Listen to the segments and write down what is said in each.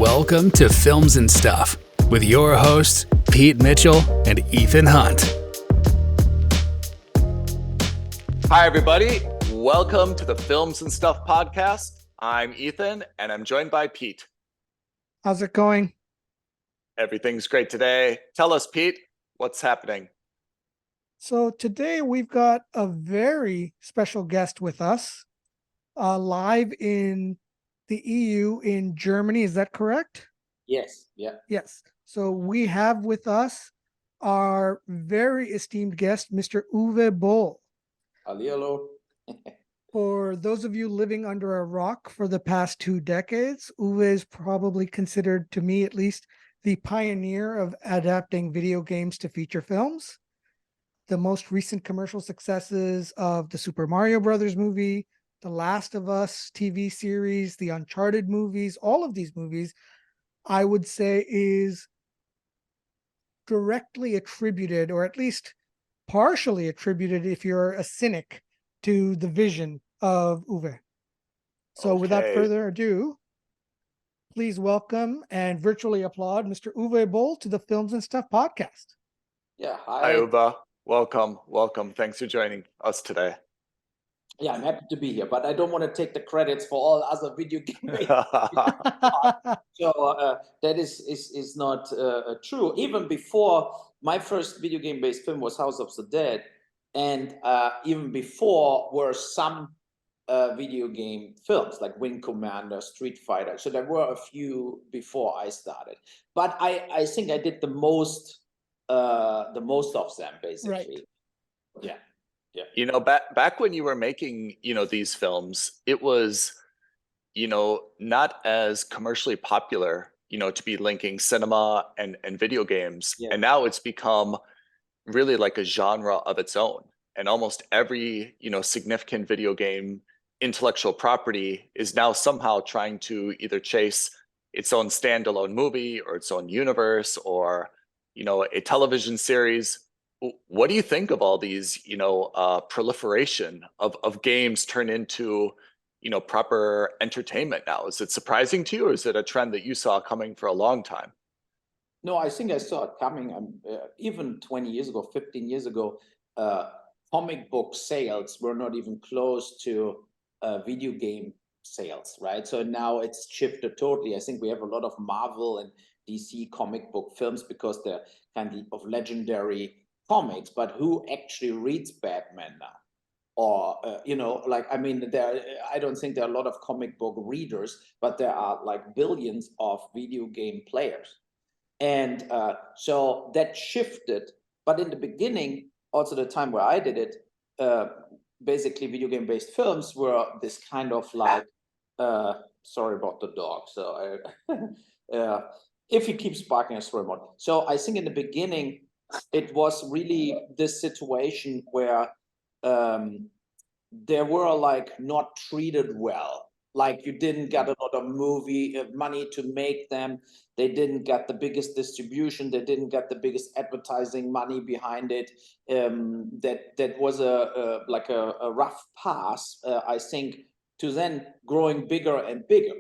Welcome to Films and Stuff with your hosts, Pete Mitchell and Ethan Hunt. Hi, everybody. Welcome to the Films and Stuff podcast. I'm Ethan, and I'm joined by Pete. How's it going? Everything's great today. Tell us, Pete, what's happening? So today we've got a very special guest with us, live in the EU in Germany. Is that correct? Yes. Yeah. Yes. So we have with us our very esteemed guest, Mr. Uwe Boll. Hallihallo. For those of you living under a rock for the past 2 decades, Uwe is probably considered, to me at least, the pioneer of adapting video games to feature films. The most recent commercial successes of the Super Mario Brothers movie, the Last of Us TV series, the Uncharted movies, all of these movies, I would say is directly attributed, or at least partially attributed if you're a cynic, to the vision of Uwe. So without further ado, please welcome and virtually applaud Mr. Uwe Boll to the Films and Stuff podcast. Yeah. Hi, Uwe. Welcome. Thanks for joining us today. Yeah, I'm happy to be here, but I don't want to take the credits for all other video games. So that is not true. Even before, my first video game-based film was House of the Dead, and even before were some video game films like Wing Commander, Street Fighter. So there were a few before I started, but I think I did the most of them, basically. Right. Yeah. Yeah. You know, back when you were making, these films, it was, not as commercially popular, to be linking cinema and video games. Yeah. And now it's become really like a genre of its own. And almost every, significant video game intellectual property is now somehow trying to either chase its own standalone movie or its own universe or, a television series. What do you think of all these, proliferation of games turn into, proper entertainment now? Is it surprising to you, or is it a trend that you saw coming for a long time? No, I think I saw it coming. Even 20 years ago, 15 years ago, comic book sales were not even close to video game sales, right? So now it's shifted totally. I think we have a lot of Marvel and DC comic book films because they're kind of legendary comics, but who actually reads Batman now? Or I don't think there are a lot of comic book readers, but there are like billions of video game players. And so that shifted. But in the beginning, also the time where I did it, basically video game based films were this kind of like, sorry about the dog. So if he keeps barking, I swear about it. So I think in the beginning, it was really this situation where they were like not treated well. Like you didn't get a lot of movie money to make them. They didn't get the biggest distribution. They didn't get the biggest advertising money behind it. That was a rough pass, I think, to then growing bigger and bigger.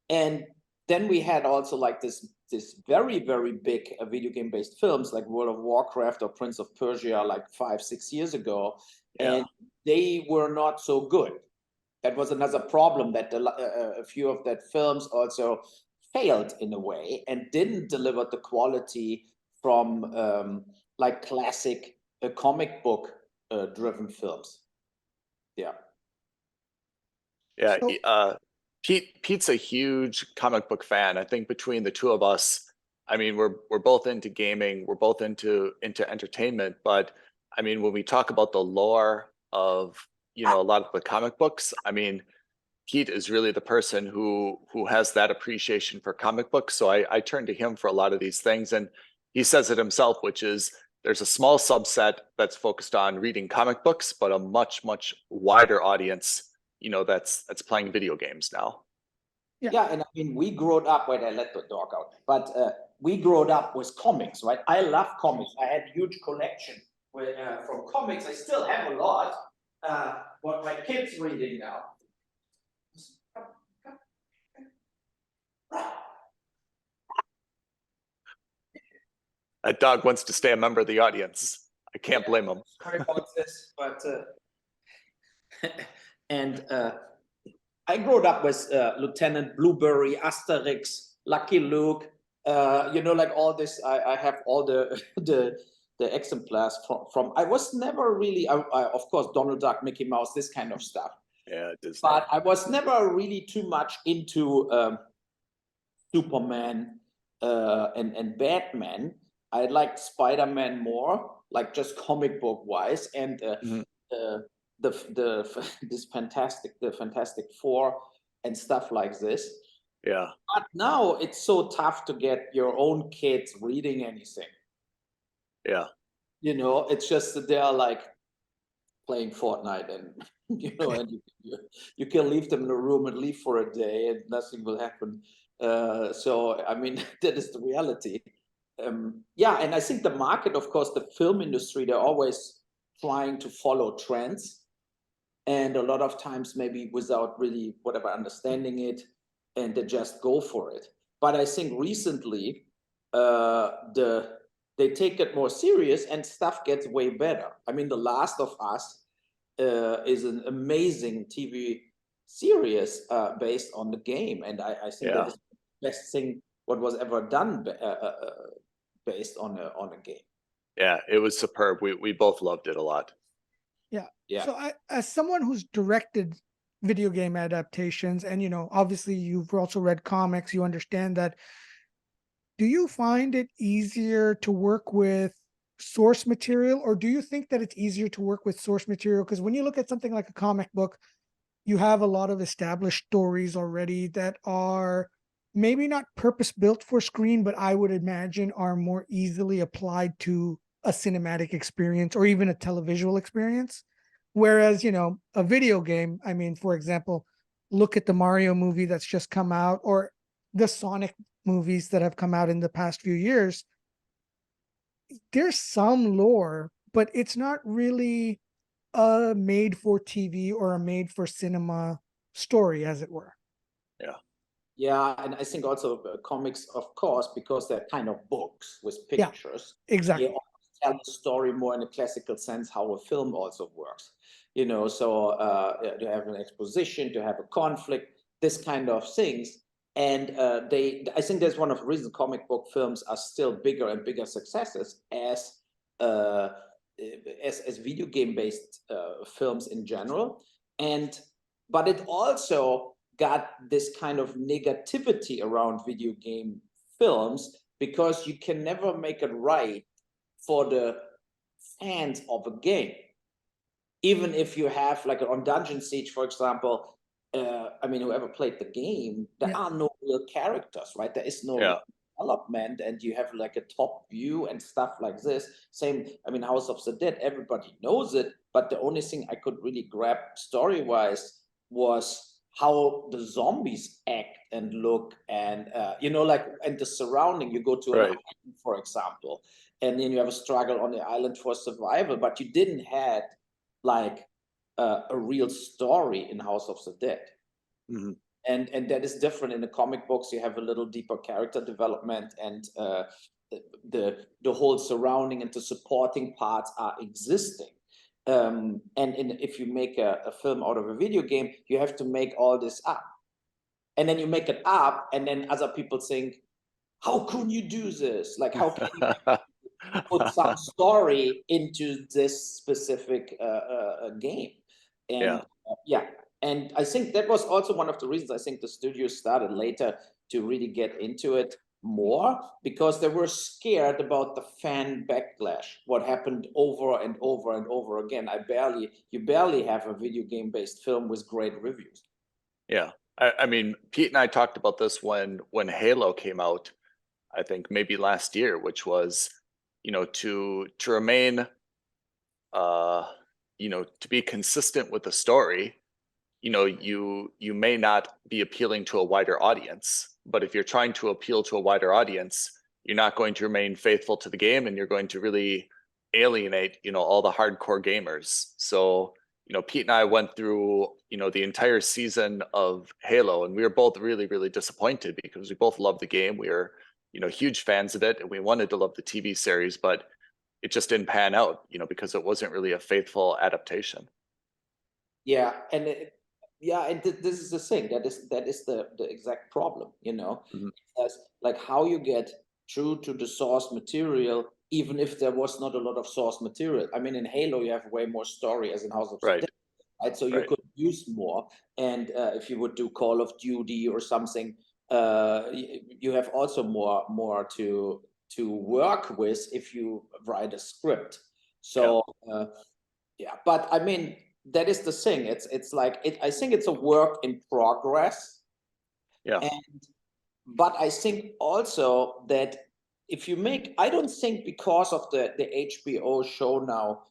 And then we had also like this very, very big video game based films like World of Warcraft or Prince of Persia like 5-6 years ago. Yeah. And they were not so good. That was another problem, that a few of that films also failed in a way and didn't deliver the quality from like classic comic book driven films. Yeah. Yeah. So- Pete's a huge comic book fan. I think between the two of us, I mean, we're both into gaming, we're both into entertainment, but I mean, when we talk about the lore of, a lot of the comic books, I mean, Pete is really the person who has that appreciation for comic books. So I turn to him for a lot of these things. And he says it himself, which is there's a small subset that's focused on reading comic books, but a much, much wider audience, that's playing video games now. Yeah, and I mean, we grew up, wait, I let the dog out, but we grew up with comics, right? I love comics. I had huge collection from comics. I still have a lot. What my kids reading now. That dog wants to stay a member of the audience. I can't blame him. Sorry about this, but and I grew up with Lieutenant Blueberry, Asterix, Lucky Luke. Like all this. I have all the the exemplars from. I was never really, of course, Donald Duck, Mickey Mouse, this kind of stuff. Yeah, Disney. But I was never really too much into Superman and Batman. I liked Spider-Man more, like just comic book wise, and the Fantastic Four and stuff like this. Yeah. But now it's so tough to get your own kids reading anything. Yeah. It's just that they're like playing Fortnite, and and you can leave them in a room and leave for a day, and nothing will happen. So I mean, that is the reality. Yeah, and I think the market, of course, the film industry, they're always trying to follow trends, and a lot of times maybe without really whatever understanding it, and they just go for it. But I think recently, they take it more serious, and stuff gets way better. I mean, The Last of Us is an amazing TV series based on the game, and I think that is the best thing what was ever done based on a game. Yeah, it was superb. We both loved it a lot. Yeah. So as someone who's directed video game adaptations, and obviously you've also read comics, you understand that. Do you find it easier to work with source material, or do you think that it's easier to work with source material? Because when you look at something like a comic book, you have a lot of established stories already that are maybe not purpose-built for screen, but I would imagine are more easily applied to a cinematic experience or even a televisual experience. Whereas, a video game, I mean, for example, look at the Mario movie that's just come out, or the Sonic movies that have come out in the past few years. There's some lore, but it's not really a made for TV or a made for cinema story, as it were. Yeah, and I think also comics, of course, because they're kind of books with pictures. Exactly. They tell the story more in a classical sense, how a film also works. So to have an exposition, to have a conflict, this kind of things. And I think that's one of the reasons comic book films are still bigger and bigger successes as video game based films in general. But it also got this kind of negativity around video game films, because you can never make it right for the fans of a game. Even if you have, like on Dungeon Siege, for example, I mean, whoever played the game, there are no real characters, right? There is no development, and you have like a top view and stuff like this. Same, I mean, House of the Dead, everybody knows it, but the only thing I could really grab story-wise was how the zombies act and look, and and the surrounding. You go to an island, for example, and then you have a struggle on the island for survival, but you didn't have like a real story in House of the Dead. Mm-hmm. And that is different in the comic books. You have a little deeper character development, and the whole surrounding and the supporting parts are existing. And if you make a film out of a video game, you have to make all this up, and then you make it up, and then other people think, how can you do this? Like, how can you put some story into this specific game? And and I think that was also one of the reasons I think the studio started later to really get into it more, because they were scared about the fan backlash, what happened over and over and over again. You barely have a video game based film with great reviews. Yeah. I mean, Pete and I talked about this when Halo came out, I think maybe last year, which was, to remain, to be consistent with the story, you may not be appealing to a wider audience, but if you're trying to appeal to a wider audience, you're not going to remain faithful to the game, and you're going to really alienate, all the hardcore gamers. So, Pete and I went through, the entire season of Halo, and we were both really, really disappointed because we both loved the game. We were, huge fans of it, and we wanted to love the TV series, but it just didn't pan out, because it wasn't really a faithful adaptation. Yeah, and this is the thing. That is the exact problem. Mhm. As like how you get true to the source material, even if there was not a lot of source material. I mean, in Halo, you have way more story as in House of the Right. Dead, right? So you Right. could use more. And if you would do Call of Duty or something, you have also more to work with if you write a script. So yeah, but I mean, that is the thing. It's like I think it's a work in progress. Yeah. And but I think also that if you make, I don't think because of the HBO show now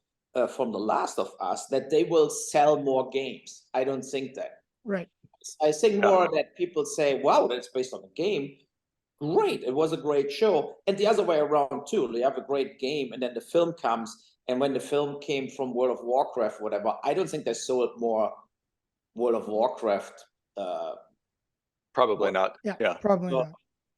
from The Last of Us that they will sell more games. I don't think that. Right. I think Yeah. more that people say, wow, that's based on a game. Great, it was a great show. And the other way around too. You have a great game and then the film comes. And when the film came from World of Warcraft, whatever, I don't think they sold more World of Warcraft. Probably not. Yeah, Yeah. probably So, not.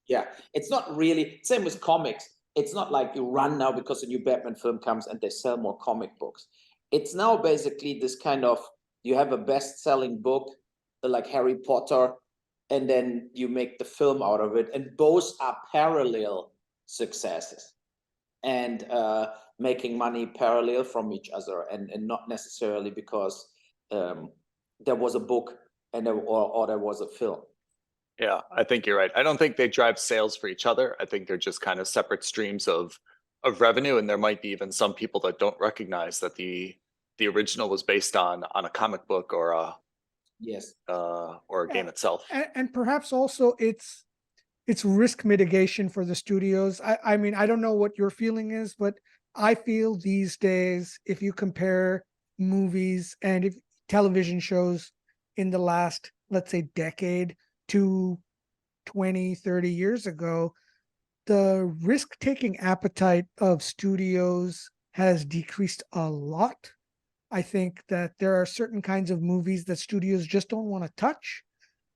yeah, it's not really same with comics. It's not like you run now because a new Batman film comes and they sell more comic books. It's now basically this kind of, you have a best-selling book like Harry Potter, and then you make the film out of it, and both are parallel successes and making money parallel from each other, and not necessarily because there was a book and or there was a film. Yeah, I think you're right. I don't think they drive sales for each other. I think they're just kind of separate streams of revenue, and there might be even some people that don't recognize that the original was based on a comic book or a Yes. or a game itself. And perhaps also it's risk mitigation for the studios. I mean, I don't know what your feeling is, but I feel these days, if you compare movies and if television shows in the last, let's say, decade to 20, 30 years ago, the risk-taking appetite of studios has decreased a lot. I think that there are certain kinds of movies that studios just don't want to touch,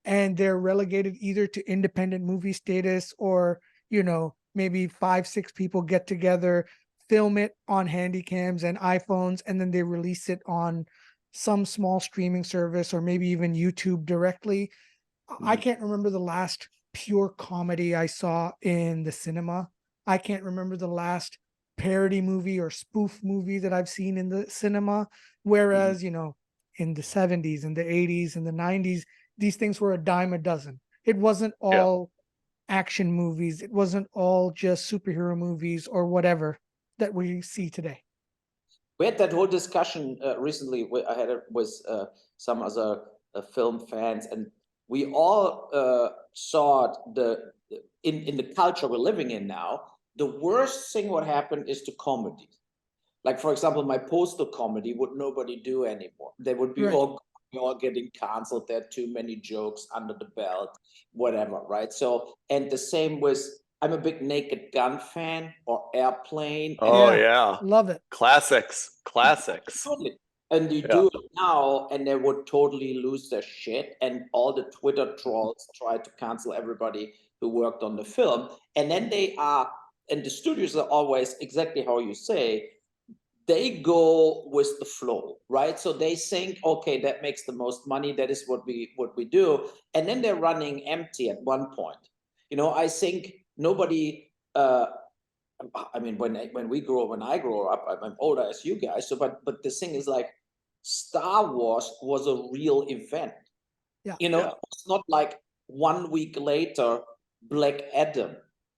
and they're relegated either to independent movie status or, maybe 5, 6 people get together, film it on handy cams and iPhones, and then they release it on some small streaming service or maybe even YouTube directly. I can't remember the last pure comedy I saw in the cinema. I can't remember the last parody movie or spoof movie that I've seen in the cinema. Whereas, in the 70s and the 80s and the 90s, these things were a dime a dozen. It wasn't all action movies. It wasn't all just superhero movies or whatever that we see today. We had that whole discussion recently. I had it with some other film fans, and we all saw in the culture we're living in now, the worst thing what happened is to comedy. Like, for example, my postal comedy would nobody do anymore. They would be Right. all getting canceled. There are too many jokes under the belt, whatever, right? So, and the same with, I'm a big Naked Gun fan or Airplane. Oh Yeah. yeah. Love it. Classics. Totally. And you Yeah. do it now, and they would totally lose their shit. And all the Twitter trolls try to cancel everybody who worked on the film. And then and the studios are always exactly how you say, they go with the flow, right? So they think, okay, that makes the most money. That is what we do. And then they're running empty at one point. I think nobody, I mean, when I grow up, I'm older as you guys. So, but the thing is, like, Star Wars was a real event. Yeah. It's not like 1 week later Black Adam,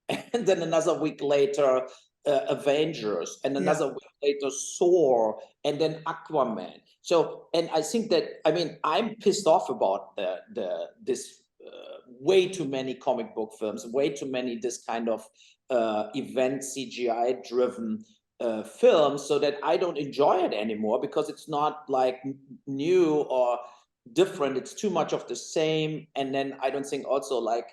and then another week later Avengers, and another week later Thor, and then Aquaman. So, and I think that, I mean, I'm pissed off about this way too many comic book films, way too many this kind of event CGI driven films, so that I don't enjoy it anymore because it's not like new or different. It's too much of the same. And then I don't think also, like,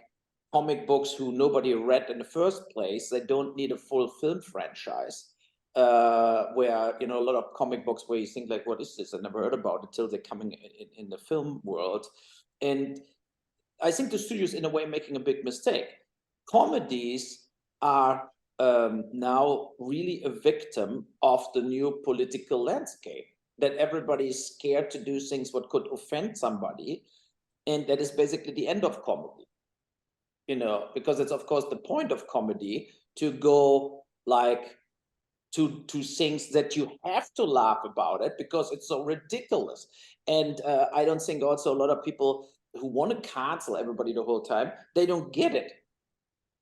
comic books who nobody read in the first place, they don't need a full film franchise. Where a lot of comic books where you think, like, what is this? I never heard about it till they're coming in the film world. And I think the studio's in a way making a big mistake. Comedies are now really a victim of the new political landscape, that everybody is scared to do things what could offend somebody, and that is basically the end of comedy, because it's of course the point of comedy to go like to things that you have to laugh about it because it's so ridiculous. And I don't think also a lot of people who want to cancel everybody the whole time, they don't get it,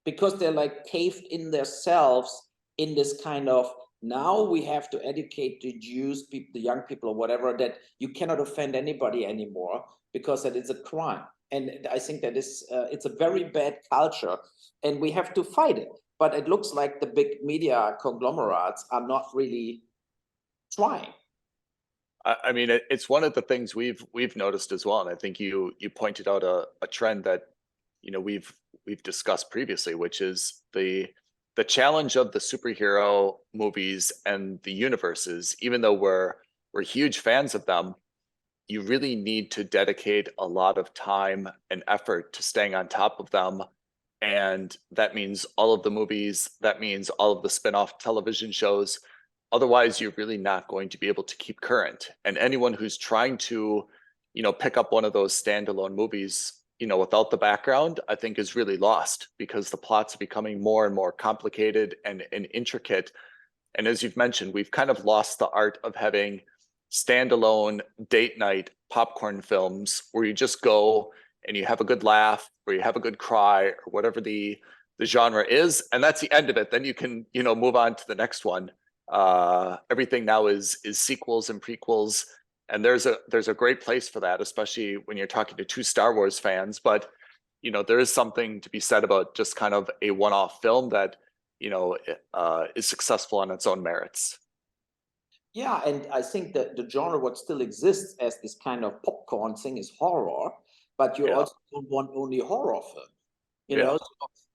because they're like caved in themselves in this kind of, now we have to educate the Jews, people, the young people or whatever, that you cannot offend anybody anymore because that is a crime. And I think that is it's a very bad culture, and we have to fight it. But it looks like the big media conglomerates are not really trying. I mean, it's one of the things we've noticed as well, and I think you pointed out a trend that we've discussed previously, which is the challenge of the superhero movies and the universes. Even though we're huge fans of them, you really need to dedicate a lot of time and effort to staying on top of them. And that means all of the movies, that means all of the spin-off television shows. Otherwise, you're really not going to be able to keep current. And anyone who's trying to, pick up one of those standalone movies, without the background, I think is really lost, because the plots are becoming more and more complicated and intricate. And as you've mentioned, we've kind of lost the art of having standalone date night popcorn films where you just go and you have a good laugh, or you have a good cry, or whatever the genre is, and that's the end of it. Then you can move on to the next one. Everything now is sequels and prequels, and there's a great place for that, especially when you're talking to two Star Wars fans. But there is something to be said about just kind of a one-off film that is successful on its own merits. Yeah, and I think that the genre what still exists as this kind of popcorn thing is horror, but you Yeah. also don't want only horror film, you Yeah. know.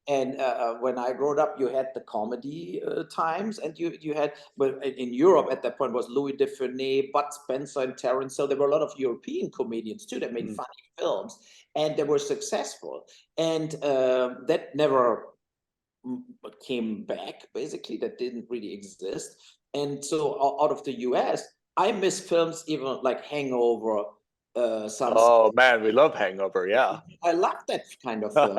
And when I grew up, you had the comedy times, and you had, but in Europe at that point was Louis de Funès, Bud Spencer, and Terence. So there were a lot of European comedians too that made funny films, and they were successful. And that never came back. Basically, that didn't really exist. And so out of the US, I miss films even like Hangover. Oh man, we love Hangover. Yeah. I love that kind of film.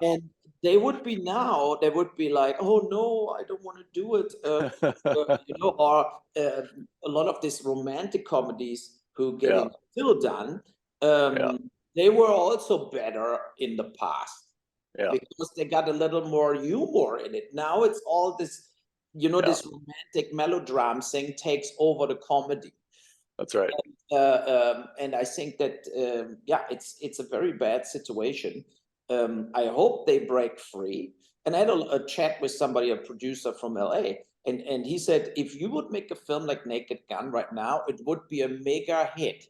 And they would be like, oh no, I don't want to do it. Or a lot of these romantic comedies who getting still done, they were also better in the past. Yeah. Because they got a little more humor in it. Now it's all this, this romantic melodrama thing takes over the comedy. That's right. And I think that it's a very bad situation. I hope they break free. And I had a chat with somebody, a producer from LA, and he said, if you would make a film like Naked Gun right now, it would be a mega hit.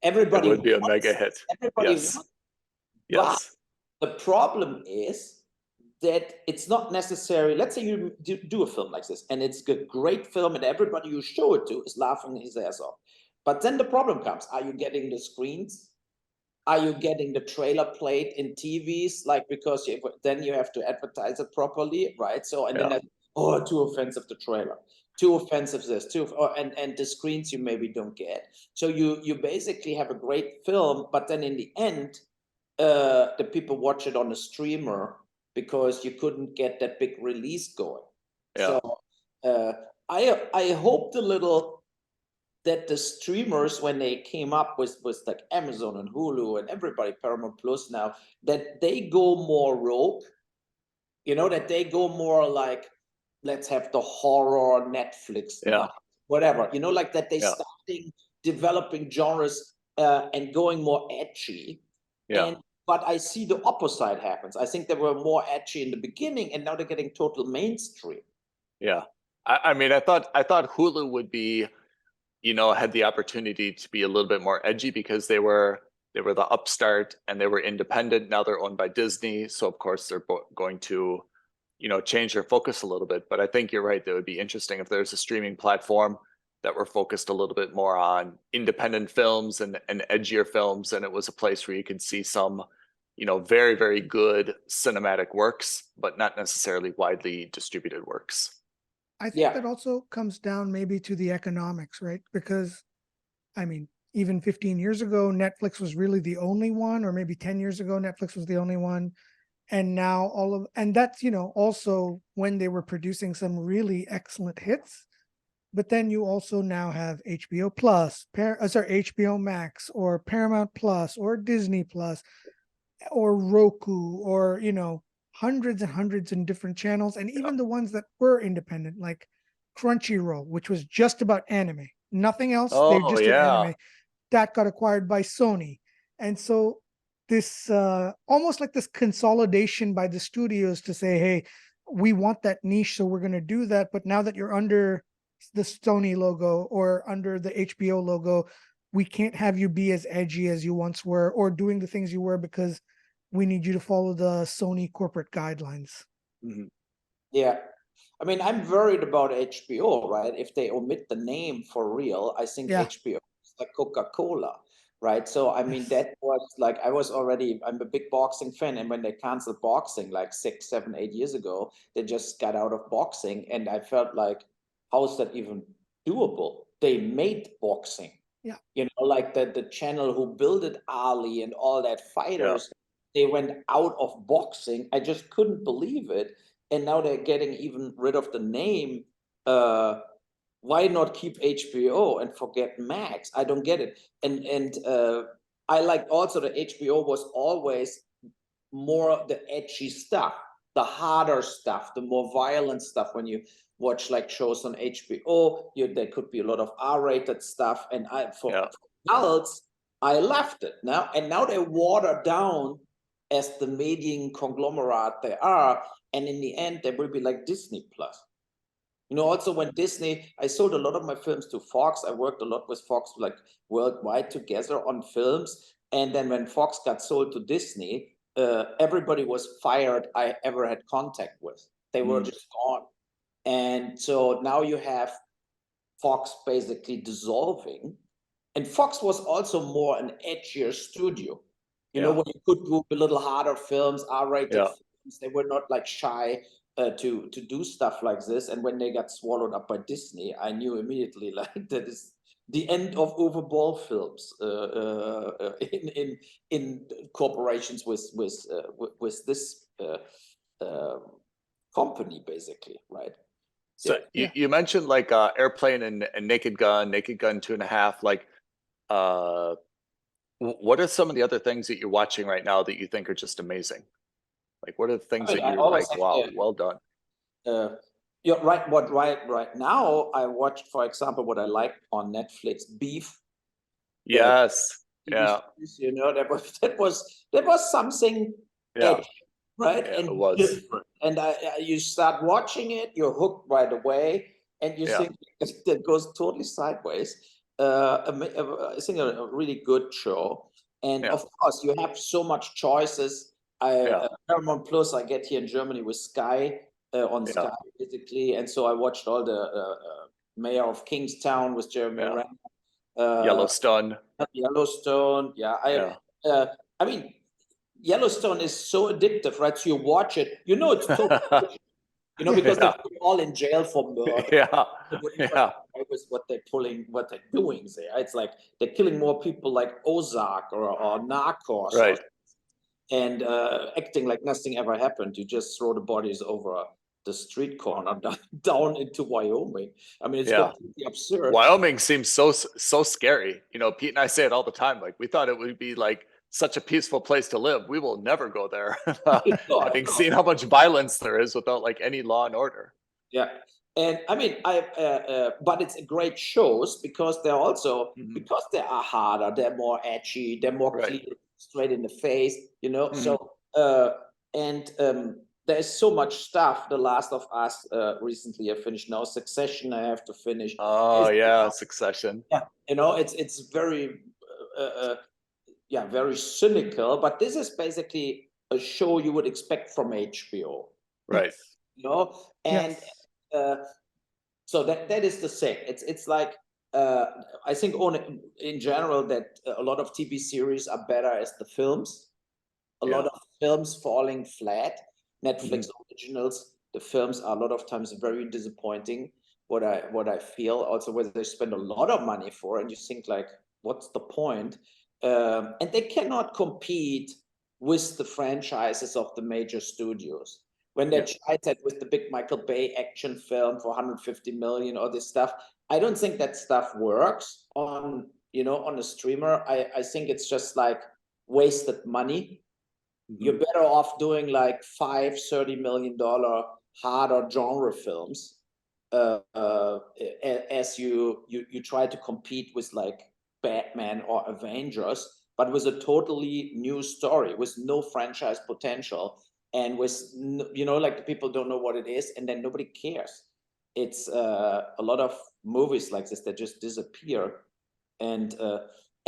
Everybody It would be a wants mega hit. Everybody Yes. wants. Yes. But the problem is that it's not necessary. Let's say you do a film like this, and it's a great film, and everybody you show it to is laughing his ass off. But then the problem comes: are you getting the screens? Are you getting the trailer played in TVs? Like, because then you have to advertise it properly, right? So then too offensive, the trailer, too offensive this, and the screens you maybe don't get. So you basically have a great film, but then in the end, the people watch it on a streamer because you couldn't get that big release going. Yeah. So I hoped a little that the streamers, when they came up with like Amazon and Hulu and everybody, Paramount Plus now, that they go more rogue, that they go more like, let's have the horror Netflix night, whatever, like that they starting developing genres and going more edgy. But I see the opposite happens. I think they were more edgy in the beginning, and now they're getting total mainstream. Yeah. I mean, I thought Hulu would be, had the opportunity to be a little bit more edgy, because they were the upstart and they were independent. Now they're owned by Disney, so of course they're going to, change their focus a little bit. But I think you're right. That would be interesting if there's a streaming platform that were focused a little bit more on independent films and edgier films, and it was a place where you could see some, very, very good cinematic works, but not necessarily widely distributed works. I think that also comes down maybe to the economics, right? Because, I mean, even 15 years ago, Netflix was really the only one, or maybe 10 years ago, Netflix was the only one. And now and that's, also when they were producing some really excellent hits. But then you also now have HBO Plus, HBO Max, or Paramount Plus, or Disney Plus, or Roku, or, hundreds and hundreds in different channels. And even the ones that were independent, like Crunchyroll, which was just about anime, nothing else. They just did anime. That got acquired by Sony. And so this almost like this consolidation by the studios to say, hey, we want that niche, so we're going to do that. But now that you're under the Sony logo or under the HBO logo, we can't have you be as edgy as you once were, or doing the things you were, because we need you to follow the Sony corporate guidelines. Mm-hmm. Yeah. I mean, I'm worried about HBO, right? If they omit the name for real, I think HBO is like Coca-Cola, right? So, I mean, that was like, I'm a big boxing fan. And when they canceled boxing like 6, 7, 8 years ago, they just got out of boxing. And I felt like, how is that even doable? They made boxing. Yeah. Like the channel who built it, Ali and all that fighters, they went out of boxing. I just couldn't believe it. And now they're getting even rid of the name. Why not keep HBO and forget Max? I don't get it. And I like also that HBO was always more the edgy stuff, the harder stuff, the more violent stuff. When you watch like shows on HBO, there could be a lot of R-rated stuff. And for adults, I loved it. Now they water down as the media conglomerate they are. And in the end, they will be like Disney Plus. Also when Disney, I sold a lot of my films to Fox. I worked a lot with Fox, like worldwide together on films. And then when Fox got sold to Disney, everybody was fired I ever had contact with. They were just gone. And so now you have Fox basically dissolving. And Fox was also more an edgier studio. When you could do a little harder films, R-rated films, they were not like shy to do stuff like this. And when they got swallowed up by Disney, I knew immediately like that is the end of Uwe Boll films in corporations with this company, basically, right? So you mentioned like Airplane and Naked Gun 2.5. Like, what are some of the other things that you're watching right now that you think are just amazing? Like, what are the things that you're like, wow, well done? You're right. Right now, I watched, for example, what I like on Netflix, Beef. Yes. That was something edgy, right? Yeah, and it was. Different. And you start watching it, you're hooked right away, and you think that goes totally sideways. I think a really good show. And of course, you have so much choices. Paramount Plus, I get here in Germany with Sky, on Sky, basically. And so I watched all the Mayor of Kingstown with Jeremy Renner. Yellowstone. I mean, Yellowstone is so addictive, right? So you watch it, it's totally because they're all in jail for murder. With what they're doing there. It's like they're killing more people like Ozark or Narcos, right? And acting like nothing ever happened. You just throw the bodies over the street corner down into Wyoming. I mean, it's completely absurd. Wyoming seems so scary. Pete and I say it all the time. Like, we thought it would be like such a peaceful place to live. We will never go there. Having seen how much violence there is without like any law and order. Yeah. And I mean, but it's a great shows because they're also, because they are harder, they're more edgy, they're more clear, straight in the face, So, there's so much stuff. The Last of Us recently I finished now. Succession I have to finish. Succession. Yeah, it's very, very cynical. But this is basically a show you would expect from HBO, right? And so that is the same. It's like I think in general that a lot of TV series are better as the films. a lot of films falling flat. Netflix Mm-hmm. originals, the films are a lot of times very disappointing. What I feel also, whether they spend a lot of money for, and you think like, what's the point? And they cannot compete with the franchises of the major studios. When they tried that with the big Michael Bay action film for 150 million, all this stuff, I don't think that stuff works on, on a streamer. I think it's just like wasted money. Mm-hmm. You're better off doing like $30 million harder genre films, as you try to compete with like Batman or Avengers, but with a totally new story, with no franchise potential, and with like the people don't know what it is, and then nobody cares. It's a lot of movies like this that just disappear. And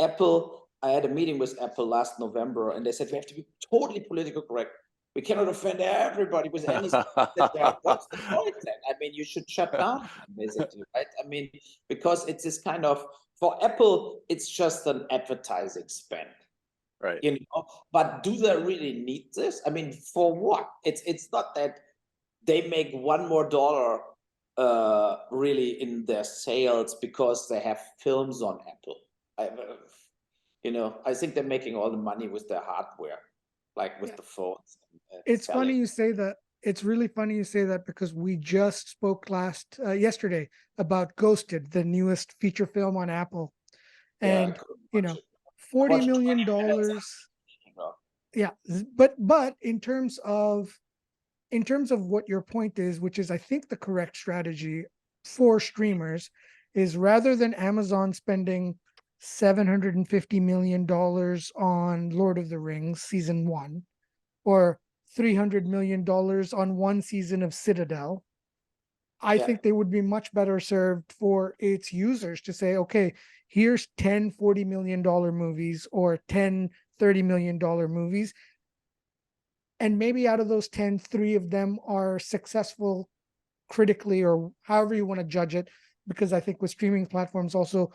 Apple, I had a meeting with Apple last November, and they said we have to be totally politically correct. We cannot offend everybody with anything. What's the point then? I mean, you should shut down, basically, right? I mean, because it's this kind of, for Apple, it's just an advertising spend. Right. But do they really need this? I mean, for what? It's not that they make one more dollar really in their sales because they have films on Apple. I think they're making all the money with their hardware, like with the phones. It's funny you say that. It's really funny you say that, because we just spoke yesterday about Ghosted, the newest feature film on Apple, and $40 million. Yeah, but in terms of what your point is, which is I think the correct strategy for streamers, is rather than Amazon spending $750 million on Lord of the Rings season 1, or $300 million on one season of Citadel, I think they would be much better served for its users to say, okay, here's 10 $40 million movies, or 10 $30 million movies. And maybe out of those 10, 3 of them are successful critically, or however you want to judge it. Because I think with streaming platforms also,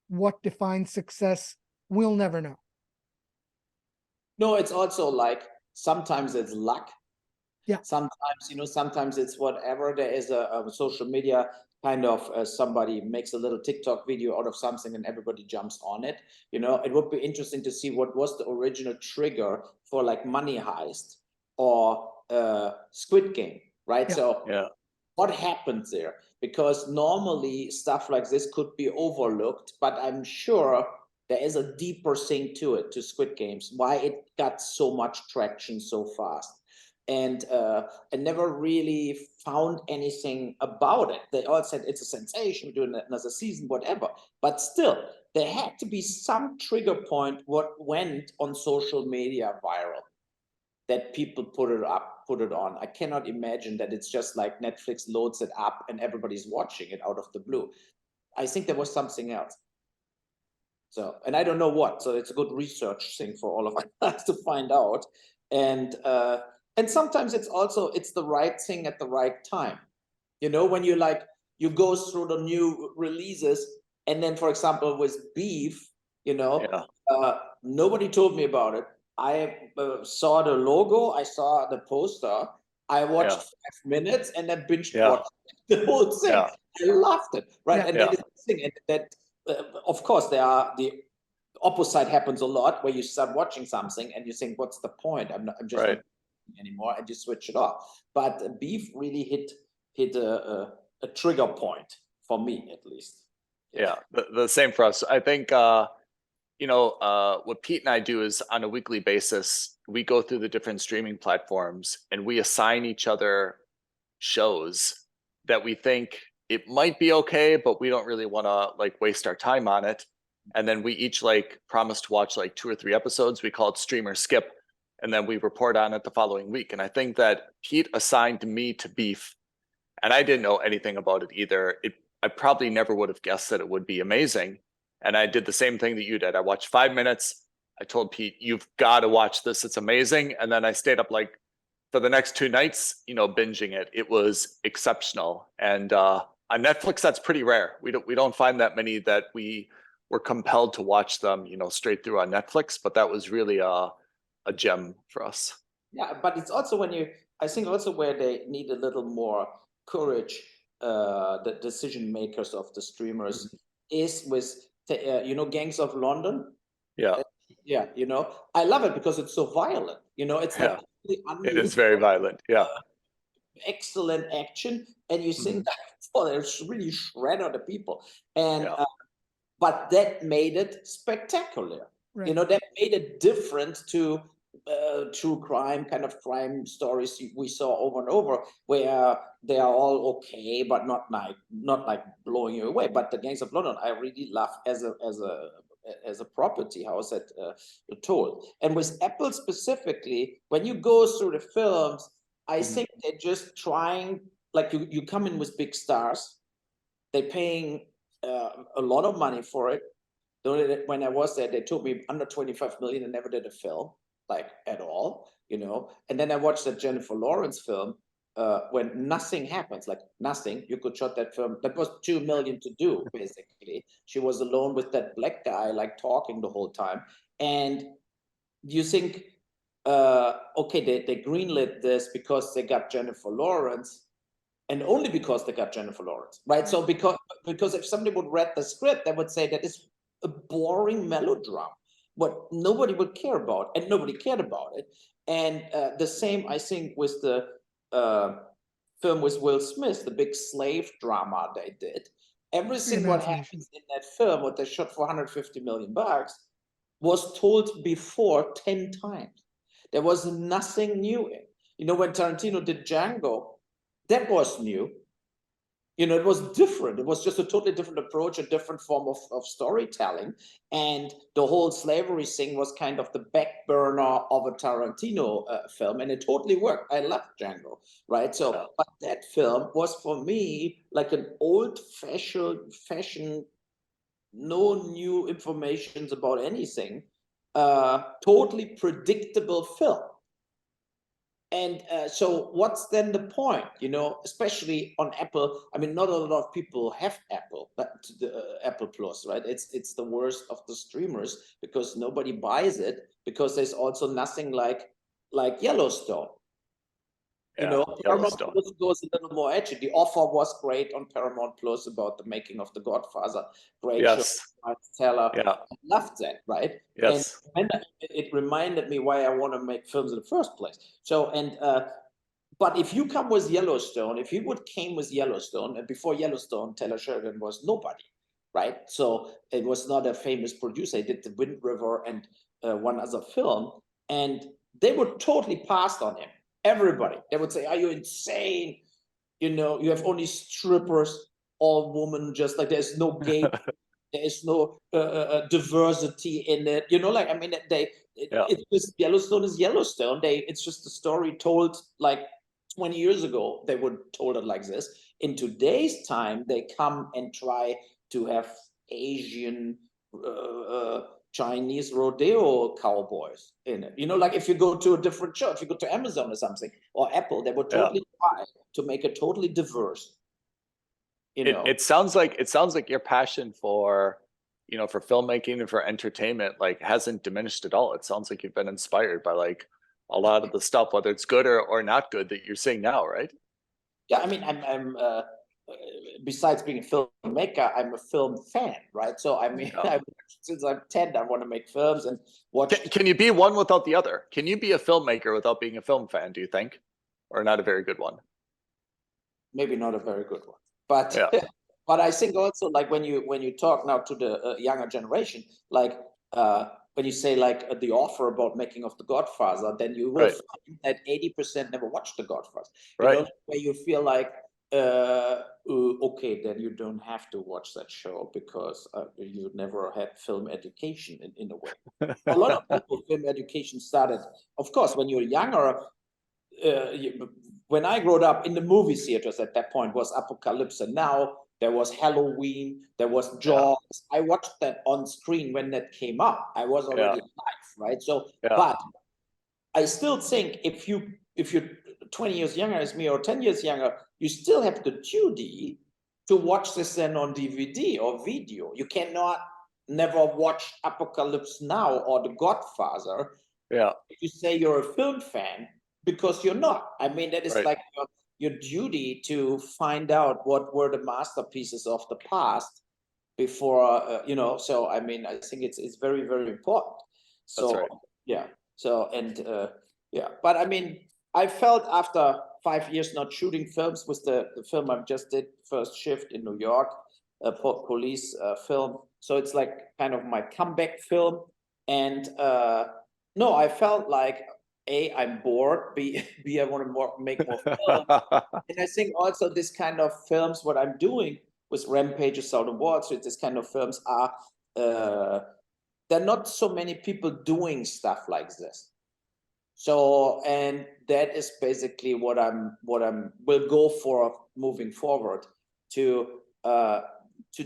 what defines success, we'll never know. No, it's also like, sometimes it's luck. Yeah. Sometimes it's whatever. There is a social media kind of somebody makes a little TikTok video out of something and everybody jumps on it. It would be interesting to see what was the original trigger for like Money Heist or Squid Game, right? Yeah. So what happened there? Because normally stuff like this could be overlooked, but I'm sure there is a deeper thing to it, to Squid Games, why it got so much traction so fast. And I never really found anything about it. They all said it's a sensation, we're doing another season, whatever. But still, there had to be some trigger point what went on social media viral, that people put it on. I cannot imagine that it's just like Netflix loads it up and everybody's watching it out of the blue. I think there was something else. So, and I don't know what. So it's a good research thing for all of us to find out. And sometimes it's the right thing at the right time. When you go through the new releases, and then, for example, with Beef, nobody told me about it. I saw the logo, I saw the poster, I watched 5 minutes, and then binge watched the whole thing. I loved it, right? And that is the thing, and that. Of course, the opposite happens a lot, where you start watching something and you think, "What's the point? I'm just not anymore," and you switch it off. But Beef really hit a trigger point for me, at least. Yeah, the same for us. I think what Pete and I do is, on a weekly basis, we go through the different streaming platforms and we assign each other shows that we think it might be okay, but we don't really want to waste our time on it. And then we each promise to watch 2 or 3 episodes. We call it stream or skip. And then we report on it the following week. And I think that Pete assigned me to Beef, and I didn't know anything about it either. I probably never would have guessed that it would be amazing. And I did the same thing that you did. I watched 5 minutes. I told Pete, "You've got to watch this. It's amazing." And then I stayed up for the next 2 nights, binging it. It was exceptional. And on Netflix, that's pretty rare. We don't find that many that we were compelled to watch them, straight through on Netflix. But that was really a a gem for us. Yeah, but it's also I think also where they need a little more courage, the decision makers of the streamers, is with, Gangs of London. Yeah, Yeah, I love it because it's so violent. It's like it is very violent. Yeah, excellent action, and you think that, well, there's really shred of the people, and but that made it spectacular. Right. That made it different to true crime kind of crime stories we saw over and over, where they are all okay, but not like blowing you away. But the Gangs of London, I really love as a property, how is that told. And with Apple specifically, when you go through the films, I think they're just trying, like, you come in with big stars, they're paying a lot of money for it. When I was there, they told me under 25 million and never did a film, like, at all, And then I watched the Jennifer Lawrence film, when nothing happens, like nothing. You could shot that film. That was 2 million to do, basically. She was alone with that black guy, like, talking the whole time. And you think, okay, they greenlit this because they got Jennifer Lawrence, and only because they got Jennifer Lawrence, right? So because if somebody would read the script, they would say that it's a boring melodrama, what nobody would care about, and nobody cared about it. And the same, I think, with the film with Will Smith, the big slave drama they did. Everything what happens in that film, what they shot for 150 million bucks, was told before 10 times. There was nothing new in. When Tarantino did Django, that was new. It was different. It was just a totally different approach, a different form of storytelling. And the whole slavery thing was kind of the back burner of a Tarantino film. And it totally worked. I loved Django, right? So, but that film was for me like an old-fashioned, no new information about anything, totally predictable film. And so what's then the point, especially on Apple? I mean, not a lot of people have Apple, but the Apple Plus, right? It's the worst of the streamers because nobody buys it, because there's also nothing like Yellowstone. Paramount Plus goes a little more edgy. The Offer was great on Paramount Plus about the making of The Godfather. Great show. Teller. I loved that, right? Yes. And it reminded me why I want to make films in the first place. So, but if you come with Yellowstone, if you came with Yellowstone, and before Yellowstone, Taylor Sheridan was nobody, right? So it was not a famous producer. He did The Wind River and one other film, and they would totally pass on him. Everybody, they would say, "Are you insane? You have only strippers, all women, just like there's no gay." There is no diversity in it, Like, I mean, it's just Yellowstone is Yellowstone. It's just a story told like 20 years ago. They would told it like this. In today's time, they come and try to have Asian, Chinese rodeo cowboys in it. Like if you go to a different show, if you go to Amazon or something, or Apple, they would totally try to make it totally diverse. It sounds like your passion for for filmmaking and for entertainment like hasn't diminished at all. It sounds like you've been inspired by like a lot of the stuff, whether it's good or not good, that you're seeing now, right? Yeah, I mean, I'm besides being a filmmaker, I'm a film fan, right? So I mean, since I'm 10, I want to make films and watch. Can you be one without the other? Can you be a filmmaker without being a film fan, do you think? Or not a very good one? Maybe not a very good one. But but I think also, like, when you talk now to the younger generation, like when you say like The Offer about making of The Godfather, then you will find that 80% never watched The Godfather. Where you feel like, okay, then you don't have to watch that show because you never had film education in a way. A lot of people, film education started, of course, when you're younger. When I grew up in the movie theaters at that point was Apocalypse, and now there was Halloween, there was Jaws. I watched that on screen when that came up. I was already alive, right? So, but I still think if you're 20 years younger as me or 10 years younger, you still have the duty to watch this then on DVD or video. You cannot never watch Apocalypse Now or The Godfather Yeah. You say you're a film fan because you're not. I mean, that is Right. like your duty to find out what were the masterpieces of the past before, you know. So I mean, I think it's very, very important. That's So right. yeah. So and yeah, but I mean, I felt after 5 years not shooting films with the film I just did, First Shift in New York, a police film. So it's like kind of my comeback film. And no, I felt like A, I'm bored. B, I want to make more films. And I think also this kind of films, what I'm doing with Rampage, Assault on Wall Street, this kind of films are there are not so many people doing stuff like this. So, and that is basically what I'm will go for moving forward to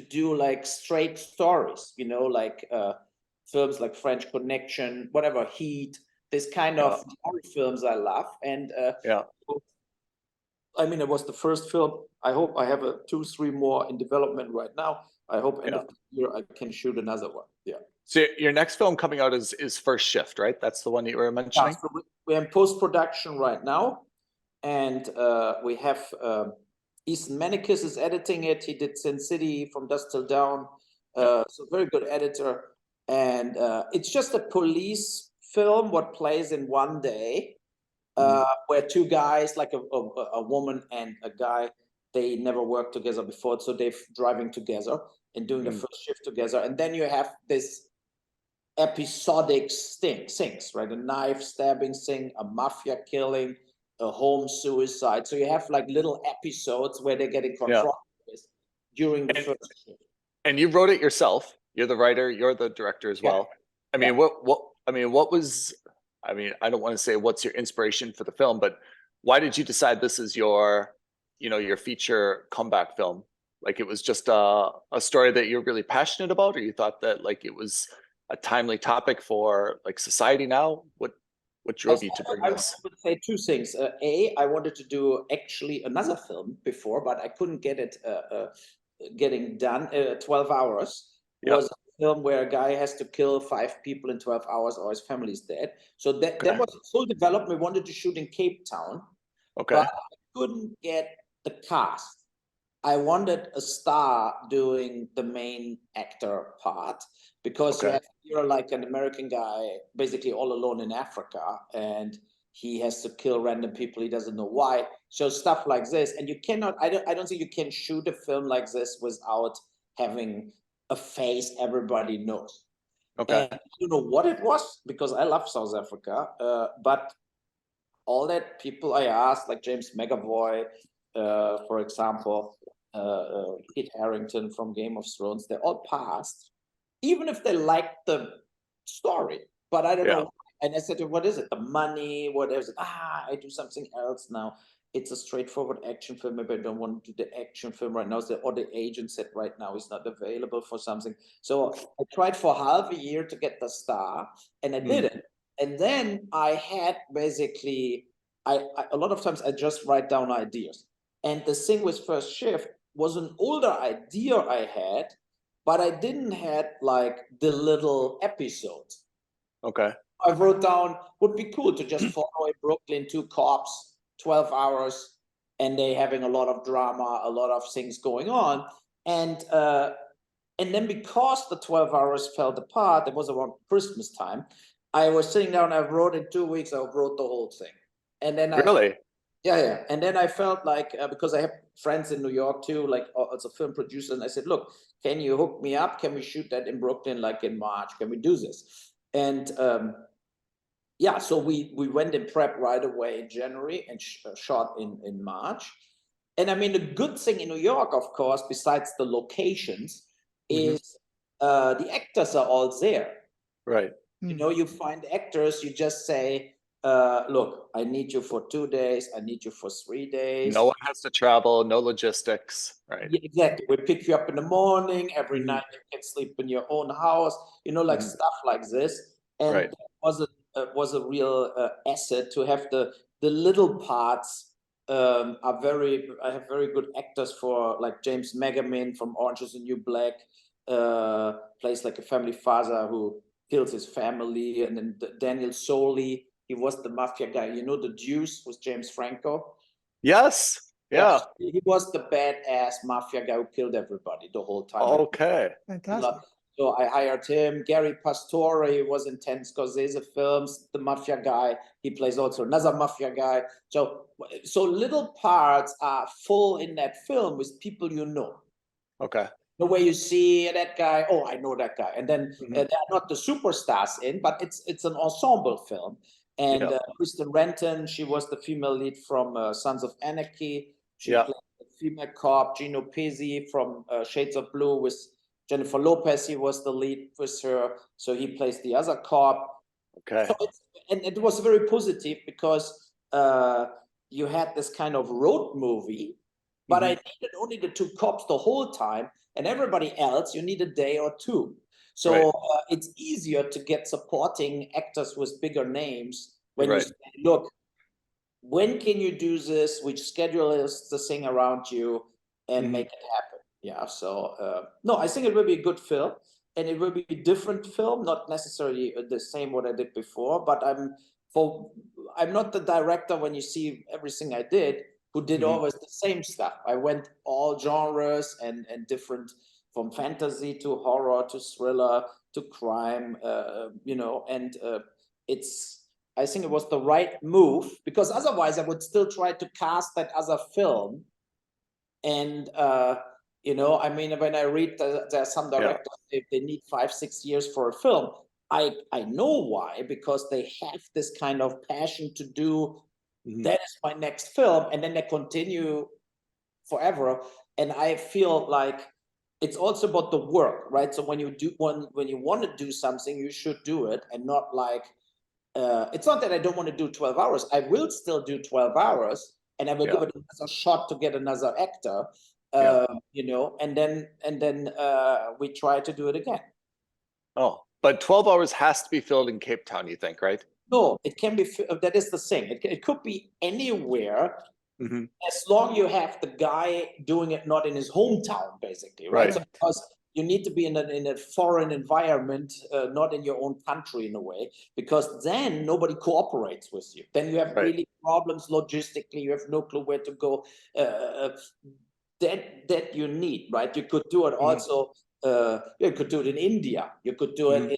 do like straight stories, you know, like films like French Connection, whatever, Heat, this kind Yeah. of films I love. And Yeah. I mean, it was the first film. I hope I have 2, 3 more in development right now. I hope end Yeah. of the year I can shoot another one. Yeah. So your next film coming out is First Shift, right? That's the one that you were mentioning. So we're in post-production right now, and we have Ethan Manikis is editing it. He did Sin City, From Dusk Till Dawn, so very good editor. And it's just a police film what plays in one day, where 2 guys, like a woman and a guy, they never worked together before, so they're driving together and doing the first shift together. And then you have this episodic things, right? A knife stabbing thing, a mafia killing, a home suicide. So you have like little episodes where they're getting confronted with during the first shift. And you wrote it yourself. You're the writer, you're the director as well. I mean, what was, I mean, I don't want to say what's your inspiration for the film, but why did you decide this is your, you know, your feature comeback film? Like it was just a story that you're really passionate about, or you thought that like it was a timely topic for like society now? What drove you to bring this? I would say 2 things. A, I wanted to do actually another film before, but I couldn't get it getting done. 12 Hours was a film where a guy has to kill 5 people in 12 hours or his family's dead. So that was full development. We wanted to shoot in Cape Town, but I couldn't get the cast. I wanted a star doing the main actor part, because you're like an American guy, basically all alone in Africa, and he has to kill random people. He doesn't know why. So stuff like this, and you cannot. I don't think you can shoot a film like this without having a face everybody knows. And I don't know what it was, because I love South Africa, but all that people I asked, like James McAvoy, for example, Kit Harington from Game of Thrones, they all passed, even if they liked the story. But I don't know. And I said, what is it? The money? What is it? I do something else now. It's a straightforward action film. Maybe I don't want to do the action film right now. Or the agent said right now he's not available for something. So I tried for half a year to get the star, and I didn't. And then I had basically, I a lot of times I just write down ideas. And the thing with First Shift was an older idea I had, but I didn't had like the little episodes. I wrote down, would be cool to just follow in Brooklyn 2 cops, 12 hours, and they having a lot of drama, a lot of things going on. And then because the 12 hours fell apart, it was around Christmas time, I was sitting down, I wrote in 2 weeks, I wrote the whole thing. And then yeah. And then I felt like, because I have friends in New York too, like as a film producer, and I said, look, can you hook me up? Can we shoot that in Brooklyn, like in March? Can we do this? And yeah, so we went in prep right away in January and shot in March. And I mean, the good thing in New York, of course, besides the locations, is the actors are all there. Right. You know, you find actors, you just say, look, I need you for 2 days, I need you for 3 days. No one has to travel, no logistics, right? Yeah, exactly. We pick you up in the morning, every night you can sleep in your own house, you know, like stuff like this. And that was a real asset to have the little parts. I have very good actors for, like James Megamin from Orange is the New Black, plays like a family father who kills his family. And then Daniel Soli, he was the mafia guy. You know, The Deuce was James Franco. Yes. Yeah. He was the badass mafia guy who killed everybody the whole time. Okay. Fantastic. So I hired him. Gary Pastore, he was in 10 Scorsese films, the mafia guy. He plays also another mafia guy. So little parts are full in that film with people you know. Okay. The way you see that guy, oh, I know that guy. And then they're not the superstars in, but it's an ensemble film. And Kristen Renton, she was the female lead from Sons of Anarchy. She played the female cop. Gino Pizzi from Shades of Blue with Jennifer Lopez. He was the lead with her. So he plays the other cop. Okay. So and it was very positive because you had this kind of road movie, but I needed only the two cops the whole time, and everybody else, you need a day or two. So it's easier to get supporting actors with bigger names when you say, look, when can you do this? Which schedule is the thing around you, and make it happen. Yeah. So no, I think it will be a good film, and it will be a different film, not necessarily the same what I did before. But I'm not the director when you see everything I did, who did always the same stuff. I went all genres and different, from fantasy to horror to thriller to crime, you know, and I think it was the right move, because otherwise I would still try to cast that other film. And, you know, I mean, when I read there are some directors, they need 5-6 years for a film. I know why, because they have this kind of passion to do, that is my next film, and then they continue forever. And I feel like it's also about the work, right? So when you want to do something, you should do it, and not like, it's not that I don't want to do 12 hours. I will still do 12 hours, and I will give it another shot to get another actor, you know, and then we try to do it again. Oh, but 12 hours has to be filled in Cape Town, you think, right? No, it can be, that is the thing. It could be anywhere, as long you have the guy doing it not in his hometown, basically, right? So, because you need to be in a foreign environment, not in your own country in a way, because then nobody cooperates with you. Then you have really problems logistically. You have no clue where to go. That you need, right? You could do it also. You could do it in India. You could do it in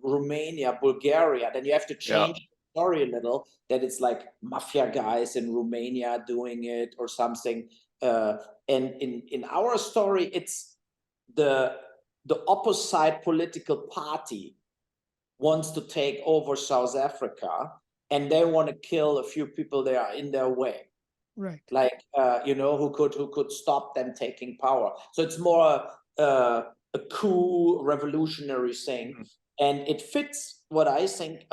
Romania, Bulgaria. Then you have to change the story a little. That it's like mafia guys in Romania doing it or something. And in our story, it's the opposite political party wants to take over South Africa, and they want to kill a few people that are in their way. Right. Like, you know, who could stop them taking power. So it's more a coup, revolutionary thing. And it fits what I think,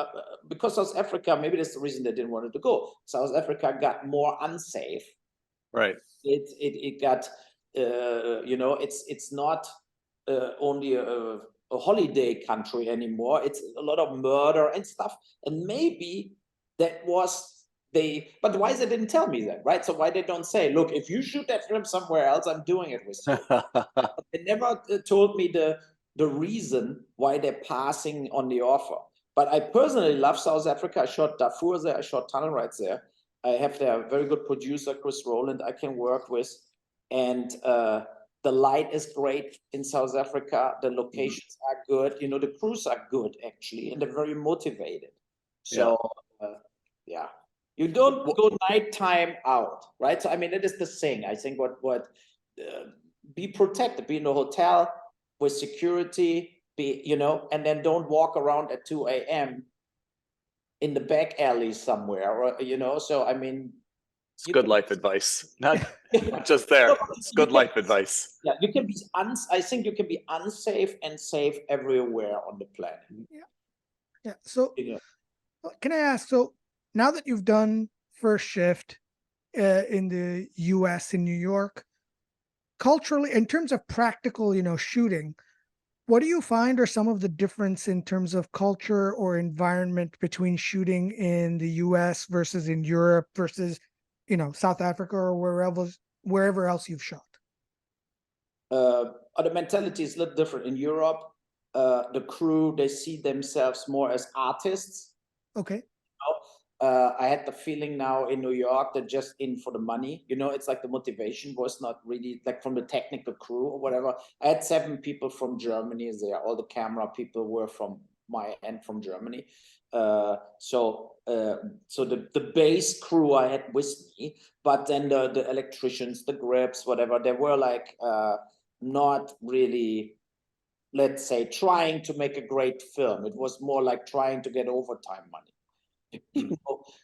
because South Africa, maybe that's the reason they didn't want it to go. South Africa got more unsafe. Right. It got, you know, it's not only a holiday country anymore. It's a lot of murder and stuff. And maybe that was but why they didn't tell me that, right? So why they don't say, look, if you shoot that film somewhere else, I'm doing it with you. They never told me the reason why they're passing on the offer. But I personally love South Africa. I shot Darfur there. I shot Tunnel Rides there. I have their very good producer, Chris Rowland, I can work with. And the light is great in South Africa. The locations are good. You know, the crews are good, actually, and they're very motivated. So, yeah. You don't go nighttime out, right? So, I mean, it is the thing. I think be protected, be in a hotel with security, you know, and then don't walk around at 2 a.m. in the back alley somewhere, or, you know, so, I mean. It's good life advice. Not just there. It's good life advice. Yeah, you can be, I think you can be unsafe and safe everywhere on the planet. Yeah. So, You know? can I ask, so now that you've done First Shift in the US, in New York, culturally, in terms of practical, you know, shooting, what do you find are some of the difference in terms of culture or environment between shooting in the US versus in Europe versus, you know, South Africa or wherever else you've shot? The mentality is a little different in Europe. the crew, they see themselves more as artists. Okay. I had the feeling now in New York they're just in for the money. It's like the motivation was not really like from the technical crew or whatever. I had 7 people from Germany there. All the camera people were from my end from Germany. So the base crew I had with me, but then the electricians, the grips, whatever, they were like not really, let's say, trying to make a great film. It was more like trying to get overtime money.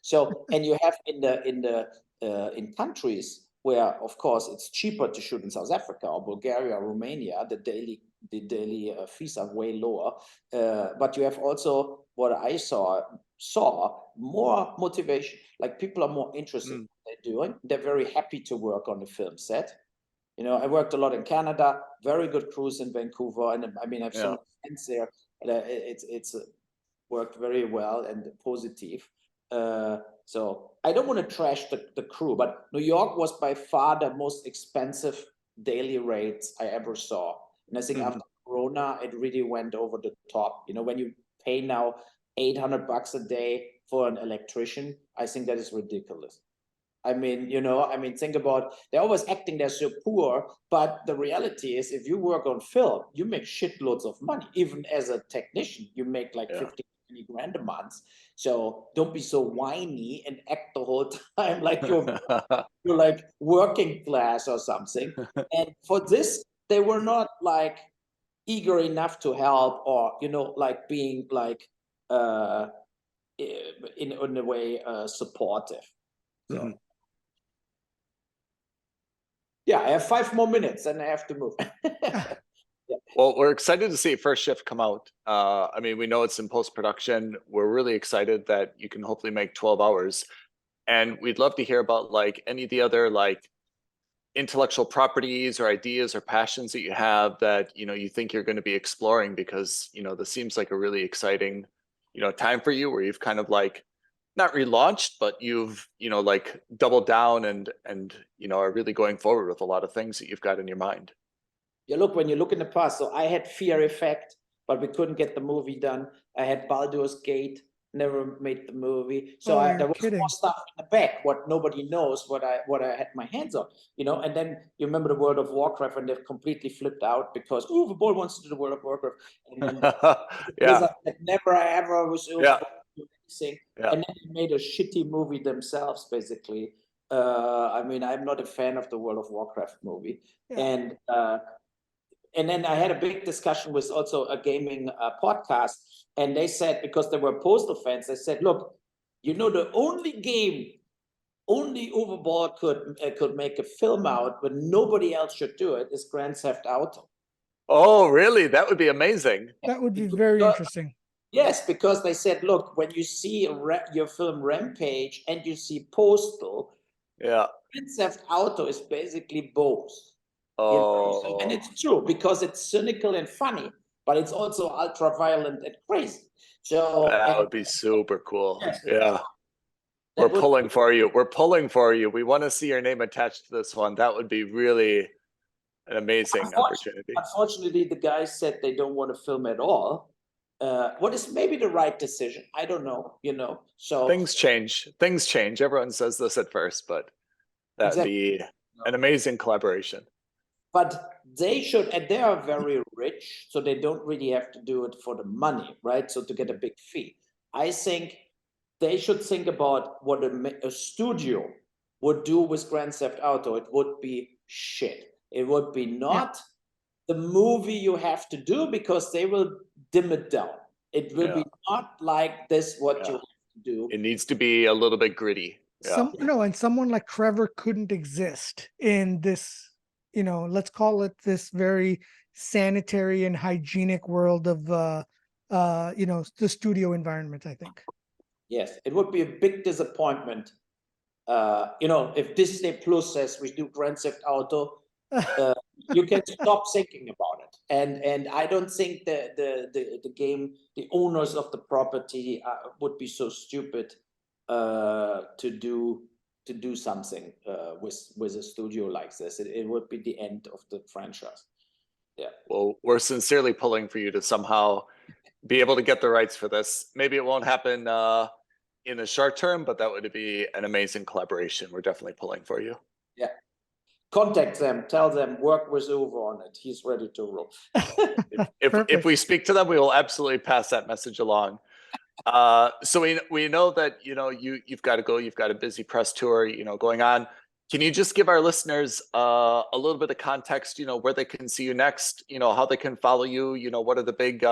So, and you have in countries where, of course, it's cheaper to shoot in South Africa or Bulgaria or Romania, the daily fees are way lower. But you have also what I saw more motivation. Like people are more interested in what they're doing. They're very happy to work on the film set. I worked a lot in Canada, very good crews in Vancouver, and I mean, I've so many friends there. It's worked very well and positive. So I don't want to trash the crew, but New York was by far the most expensive daily rates I ever saw. And I think after Corona, it really went over the top. When you pay now $800 a day for an electrician, I think that is ridiculous. I mean, think about, they're always acting they're so poor, but the reality is if you work on film, you make shitloads of money. Even as a technician, you make like 50, 20 grand a month. So don't be so whiny and act the whole time like you're like working class or something. And for this, they were not like eager enough to help or, like being like in a way supportive. So. Yeah, I have 5 more minutes and I have to move. Well, we're excited to see First Shift come out. I mean, we know it's in post-production. We're really excited that you can hopefully make 12 hours. And we'd love to hear about like any of the other like intellectual properties or ideas or passions that you have that, you think you're going to be exploring, because, this seems like a really exciting, time for you where you've kind of like not relaunched, but you've, like doubled down and, are really going forward with a lot of things that you've got in your mind. Yeah, look, when you look in the past, so I had Fear Effect, but we couldn't get the movie done. I had Baldur's Gate, never made the movie. So there was more stuff in the back, what nobody knows, what I had my hands on, and then you remember the World of Warcraft, and they've completely flipped out because Uwe Boll wants to do the World of Warcraft. And never ever was anything. And then they made a shitty movie themselves, basically. I mean, I'm not a fan of the World of Warcraft movie. And then I had a big discussion with also a gaming podcast, and they said, because they were Postal fans, they said, look, the only game only Uwe Boll could make a film out, but nobody else should do it, is Grand Theft Auto. Oh, really? That would be amazing. That would be very interesting. Yes, because they said, look, when you see your film Rampage and you see Postal, Grand Theft Auto is basically both. Oh. And it's true because it's cynical and funny, but it's also ultra violent and crazy. So that would be super cool. Yes. Yeah. We're pulling for you. We're pulling for you. We want to see your name attached to this one. That would be really an amazing opportunity. Unfortunately, the guys said they don't want to film at all. What is maybe the right decision? I don't know, So things change. Things change. Everyone says this at first, but that'd be an amazing collaboration. But they should, and they are very rich, so they don't really have to do it for the money, right? So to get a big fee. I think they should think about what a studio would do with Grand Theft Auto. It would be shit. It would be not the movie you have to do, because they will dim it down. It will be not like this what you have to do. It needs to be a little bit gritty. And someone like Trevor couldn't exist in this, let's call it this very sanitary and hygienic world of the studio environment, I think. Yes, it would be a big disappointment. If Disney Plus says we do Grand Theft Auto, you can stop thinking about it. And I don't think the game, the owners of the property would be so stupid to do something with a studio like this. It would be the end of the franchise. Well, we're sincerely pulling for you to somehow be able to get the rights for this. Maybe it won't happen in the short term, but that would be an amazing collaboration. We're definitely pulling for you. Yeah. Contact them, tell them, work with Uwe on it. He's ready to roll. If we speak to them, we will absolutely pass that message along. So we know that you've got to go. You've got a busy press tour, going on. Can you just give our listeners a little bit of context? Where they can see you next. How they can follow you. What are the big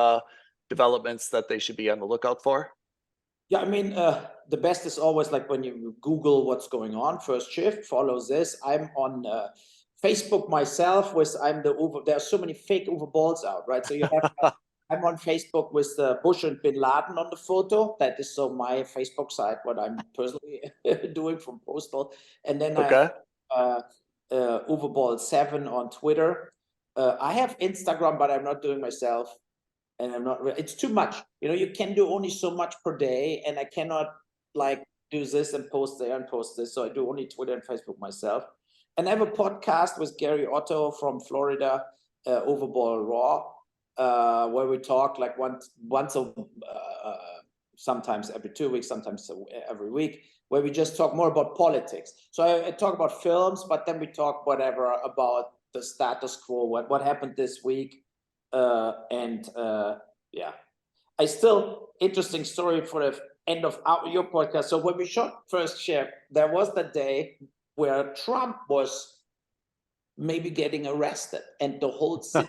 developments that they should be on the lookout for? Yeah, I mean, the best is always like when you Google what's going on. First Shift, follow this. I'm on Facebook myself. I'm the Uwe. There are so many fake Uwe Bolls out, right? So you have. I'm on Facebook with Bush and Bin Laden on the photo. That is my Facebook site, what I'm personally doing from Postal. And then Okay. I have Uwe Boll 7 on Twitter. I have Instagram, but I'm not doing myself. And I'm not, it's too much. You can do only so much per day. And I cannot do this and post there and post this. So I do only Twitter and Facebook myself. And I have a podcast with Gary Otto from Florida, Uwe Boll Raw. Where we talk like once sometimes every 2 weeks, sometimes every week, where we just talk more about politics. So I talk about films, but then we talk whatever about the status quo, what happened this week, yeah. I still interesting story for the end of your podcast. So when we shot First Shift, there was the day where Trump was maybe getting arrested, and the whole city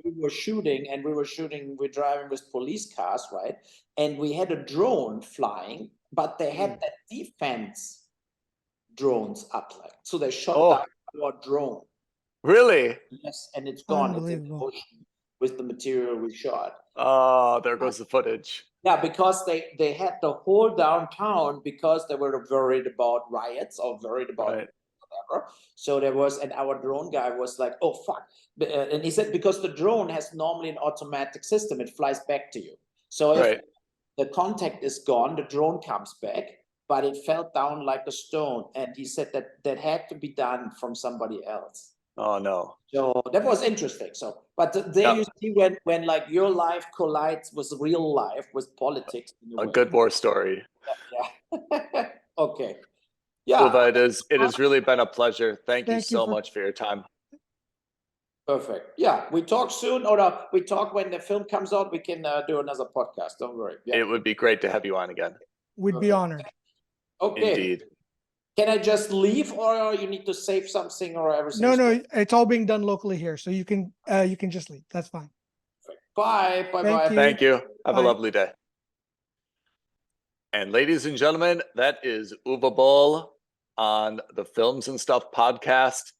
we were shooting, and we're driving with police cars, right? And we had a drone flying, but they had that defense drones up, so they shot down our drone. Really? Yes, and it's gone. It's in the ocean with the material we shot. Oh, there goes the footage. Yeah, because they had the whole downtown because they were worried about riots or worried about whatever. So there was, and our drone guy was like, "Oh fuck!" And he said because the drone has normally an automatic system, it flies back to you. So if the contact is gone, the drone comes back, but it fell down like a stone. And he said that had to be done from somebody else. Oh no! So that was interesting. So, but there you see when like your life collides with real life, with politics. A good war story. Yeah. Okay. Yeah. Uwe, it has really been a pleasure. Thank you so much for your time. Perfect. Yeah, we talk soon, or we talk when the film comes out. We can do another podcast. Don't worry. Yeah. It would be great to have you on again. We'd be honored. Okay. Indeed. Can I just leave, or you need to save something, or everything? No, it's all being done locally here, so you can just leave. That's fine. Bye. Bye. Thank you. Have a lovely day. And ladies and gentlemen, that is Uwe Boll on the Films and Stuff podcast.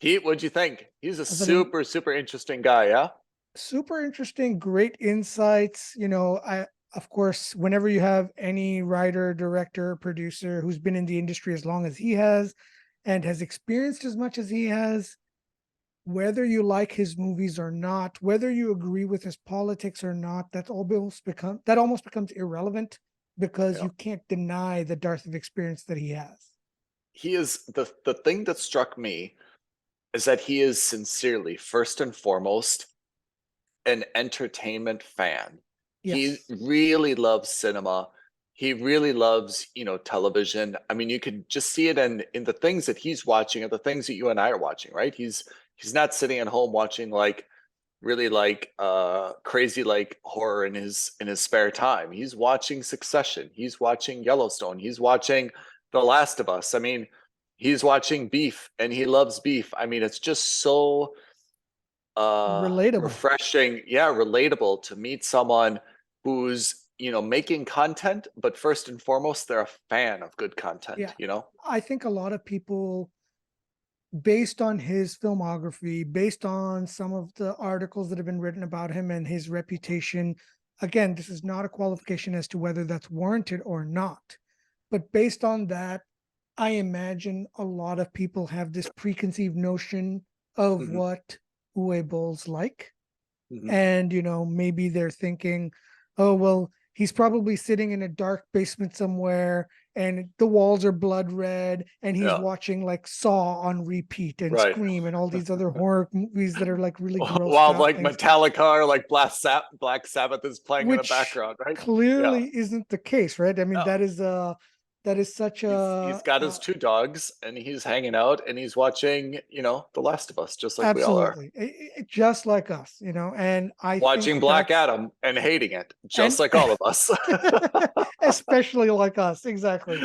Pete, what'd you think? He's a super interesting guy, yeah? Super interesting, great insights. Of course, whenever you have any writer, director, producer who's been in the industry as long as he has and has experienced as much as he has, whether you like his movies or not, whether you agree with his politics or not, that almost becomes irrelevant because you can't deny the dearth of experience that he has. He is the thing that struck me is that he is sincerely, first and foremost, an entertainment fan. He really loves cinema. He really loves, television. I mean, you can just see it in the things that he's watching and the things that you and I are watching, right? He's not sitting at home watching crazy horror in his spare time. He's watching Succession. He's watching Yellowstone. He's watching The Last of Us. I mean, he's watching Beef, and he loves beef. I mean, it's just so relatable, refreshing, relatable to meet someone who's making content, but first and foremost they're a fan of good content. I think a lot of people, based on his filmography, based on some of the articles that have been written about him and his reputation, again, this is not a qualification as to whether that's warranted or not, but based on that, I imagine a lot of people have this preconceived notion of what Uwe Boll's like. And, maybe they're thinking, oh, well, he's probably sitting in a dark basement somewhere and the walls are blood red, and he's Yeah. watching like Saw on repeat and Right. Scream and all these other horror movies that are like really gross While out like things. Metallica or like Black Sabbath is playing in the Which background, right? clearly isn't the case, right? I mean, No. that is such He's got his two dogs and he's hanging out and he's watching, The Last of Us, just like we all are. absolutely just like us, and I think Watching Black that's Adam and hating it, just and like all of us. especially like us, exactly.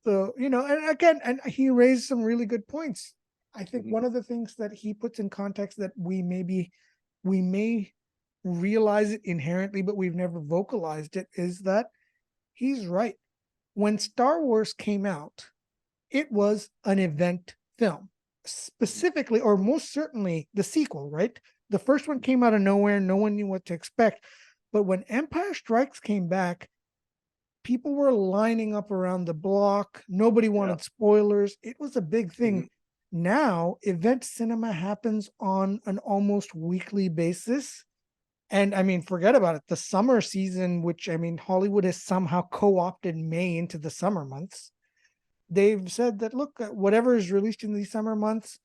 So, and again, and he raised some really good points. I think Mhm. one of the things that he puts in context that we may realize it inherently, but we've never vocalized it, is that he's right. When Star Wars came out, it was an event film, specifically, or most certainly the sequel, right? The first one came out of nowhere. No one knew what to expect. But when Empire Strikes came back, people were lining up around the block. Nobody wanted spoilers. It was a big thing. Now, event cinema happens on an almost weekly basis. And I mean, forget about it. The summer season, which I mean, Hollywood has somehow co opted May into the summer months. They've said that, look, whatever is released in these summer months,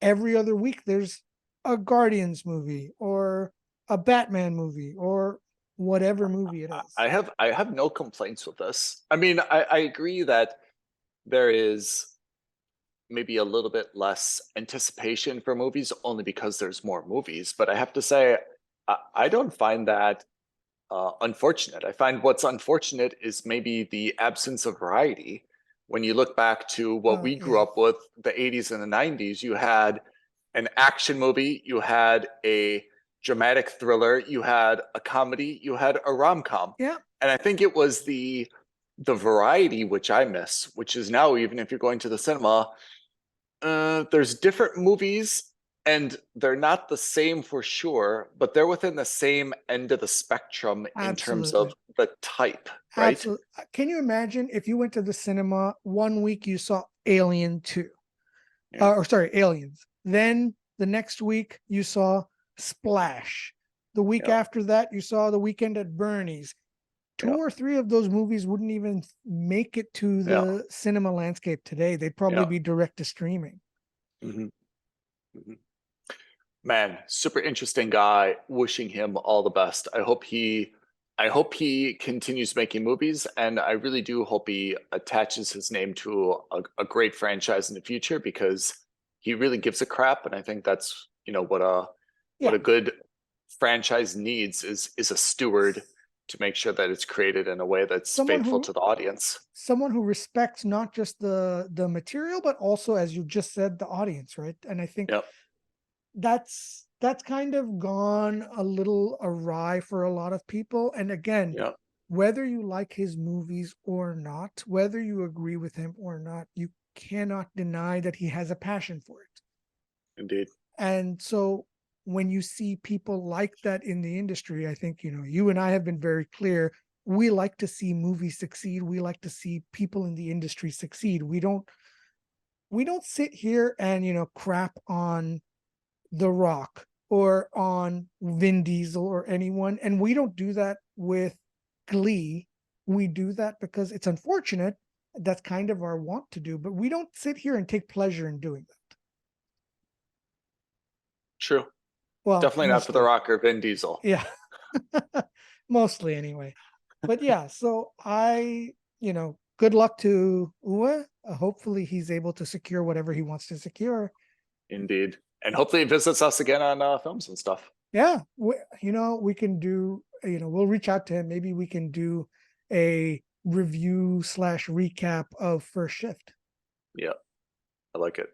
every other week there's a Guardians movie or a Batman movie or whatever movie it is. I have no complaints with this. I mean, I agree that there is maybe a little bit less anticipation for movies only because there's more movies. But I have to say, I don't find that unfortunate. I find what's unfortunate is maybe the absence of variety. When you look back to what we grew up with, the 80s and the 90s, you had an action movie, you had a dramatic thriller, you had a comedy, you had a rom-com. Yeah. And I think it was the variety which I miss, which is now, even if you're going to the cinema, there's different movies and they're not the same for sure, but they're within the same end of the spectrum in terms of the type, right? Absolutely. Can you imagine if you went to the cinema one week, you saw Alien 2, Aliens. Then the next week you saw Splash. The week after that, you saw The Weekend at Bernie's. Two or three of those movies wouldn't even make it to the cinema landscape today. They'd probably be direct to streaming. Man, super interesting guy. Wishing him all the best. I hope he continues making movies, and I really do hope he attaches his name to a great franchise in the future, because he really gives a crap, and I think that's what a good franchise needs is a steward to make sure that it's created in a way that's faithful to the audience. Someone who respects not just the material, but also, as you just said, the audience, right? And I think that's kind of gone a little awry for a lot of people. And again, whether you like his movies or not, whether you agree with him or not, you cannot deny that he has a passion for it. Indeed. And so when you see people like that in the industry, I think, you and I have been very clear. We like to see movies succeed. We like to see people in the industry succeed. We don't sit here and, crap on The Rock or on Vin Diesel or anyone. And we don't do that with glee. We do that because it's unfortunate. That's kind of our want to do, but we don't sit here and take pleasure in doing that. True. Well, definitely not for The Rock or Vin Diesel. Yeah. Mostly anyway. But yeah, so good luck to Uwe. Hopefully he's able to secure whatever he wants to secure. Indeed. And hopefully he visits us again on films and stuff. Yeah. We can do, we'll reach out to him. Maybe we can do a review / recap of First Shift. Yeah. I like it.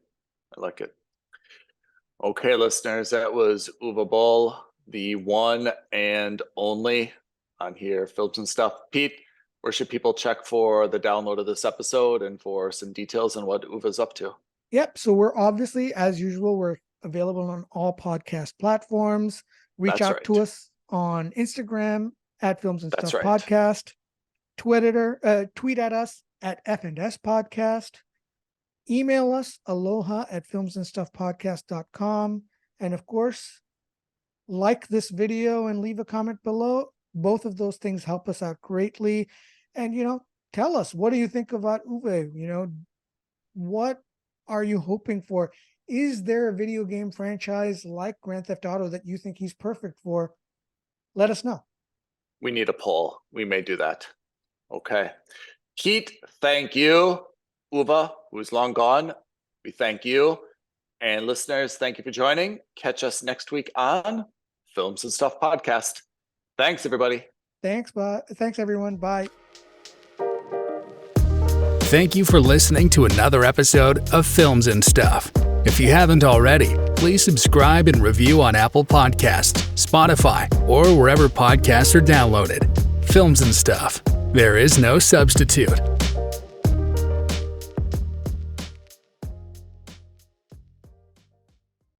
Okay, listeners, that was Uwe Boll, the one and only on here, Films and Stuff. Pete, where should people check for the download of this episode and for some details on what Uwe's up to? Yep. So we're obviously, as usual, we're available on all podcast platforms. Reach out to us on Instagram at Films and Stuff Podcast. Tweet at us at F&S Podcast. Email us aloha@filmsandstuffpodcast.com. And of course, like this video and leave a comment below. Both of those things help us out greatly. And, tell us, what do you think about Uwe? What are you hoping for? Is there a video game franchise like Grand Theft Auto that you think he's perfect for? Let us know. We need a poll. We may do that. Okay. Keith, thank you. Uwe, who's long gone, we thank you. And listeners, thank you for joining. Catch us next week on Films and Stuff Podcast. Thanks, everybody. Thanks, everyone. Bye. Thank you for listening to another episode of Films and Stuff. If you haven't already, please subscribe and review on Apple Podcasts, Spotify, or wherever podcasts are downloaded. Films and Stuff. There is no substitute.